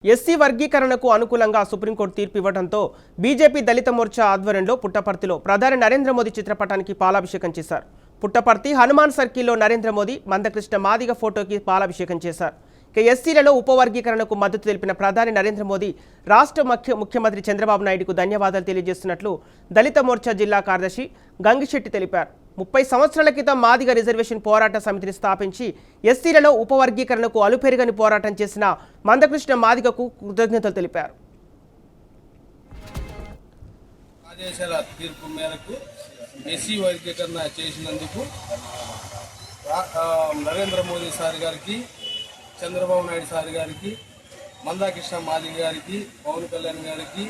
SC వర్గీకరణకు అనుకూలంగా supreme court తీర్పు ఇవ్వడంతో బీజేపీ దళిత మోర్చా ఆధ్వర్యంలో పుట్టపర్తిలో ప్రధాని నరేంద్ర మోదీ చిత్రపటానికి పాలాభిషేకం చేశారు. పుట్టపర్తి హనుమాన్ సర్కిల్లో నరేంద్ర మోదీ మందకృష్ణ మాదిగ ఫోటోకి పాలాభిషేకం చేశారు. ఇక ఎస్సీలలో ఉపవర్గీకరణకు మద్దతు తెలిపిన ప్రధాని నరేంద్ర మోదీ రాష్ట్ర ముఖ్యమంత్రి చంద్రబాబు నాయుడుకు ధన్యవాదాలు తెలియజేస్తున్నట్లు దళిత మోర్చా జిల్లా కార్యదర్శి గంగిశెట్టి తెలిపారు. 30 సంవత్సరాల క్రితం మాదిగ రిజర్వేషన్ పోరాట సమితిని స్థాపించి ఎస్సీలలో ఉపవర్గీకరణకు అలుపెరుగని పోరాటం చేసిన మందకృష్ణ మాదిగకు కృతజ్ఞతలు తెలిపారు. ఆదేశాల తీర్పు మేరకు ఎస్సీ వర్గీకరణ చేసినందుకు నరేంద్ర మోదీ సార్ గారికి, చంద్రబాబు నాయుడు సార్ గారికి, మందాకృష్ణ మాదిగ గారికి, పవన్ కళ్యాణ్ గారికి,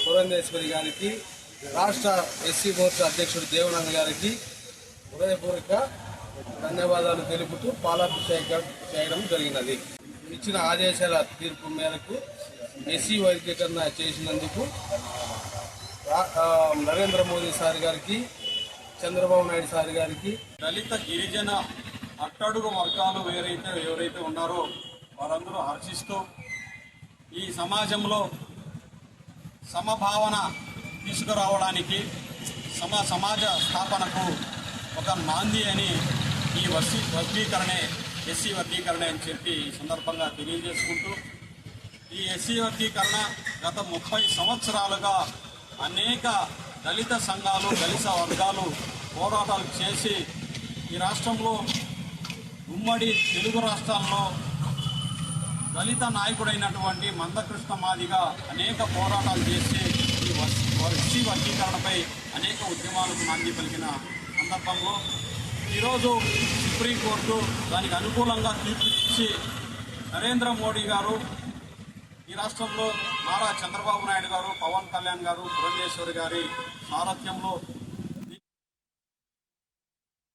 పురంధేశ్వరి గారికి, రాష్ట్ర ఎస్సీ మోర్చా అధ్యక్షుడు దేవనంద గారికి హృదయపూర్వక ధన్యవాదాలు తెలుపుతూ పాలాభిషేకం చేయడం జరిగినది. ఇచ్చిన ఆదేశాల తీర్పు మేరకు ఎస్సీ వర్గీకరణ చేసినందుకు నరేంద్ర మోదీ సార్ గారికి, చంద్రబాబు నాయుడు సార్ గారికి, దళిత గిరిజన అట్టడుగు వర్గాలు ఎవరైతే ఉన్నారో వారందరూ హర్షిస్తూ ఈ సమాజంలో సమభావన తీసుకురావడానికి సమాజ స్థాపనకు ఒక నాంది అని ఈ ఎస్సీ వర్గీకరణ అని చెప్పి సందర్భంగా తెలియజేసుకుంటూ, ఈ ఎస్సీ వర్గీకరణ గత 30 సంవత్సరాలుగా అనేక దళిత సంఘాలు, దళిత వర్గాలు పోరాటాలు చేసి ఈ రాష్ట్రంలో ఉమ్మడి తెలుగు రాష్ట్రాల్లో దళిత నాయకుడైనటువంటి మందకృష్ణ మాదిగ అనేక పోరాటాలు చేసి ఈ ఎస్సీ వర్గీకరణపై అనేక ఉద్యమాలకు నాంది పలికిన సందర్భంలో ఈరోజు సుప్రీంకోర్టు దానికి అనుకూలంగా తీర్పు ఇచ్చి నరేంద్ర మోడీ గారు ఈ రాష్ట్రంలో నారా చంద్రబాబు నాయుడు గారు, పవన్ కళ్యాణ్ గారు, పురంధేశ్వరి గారి సారథ్యంలో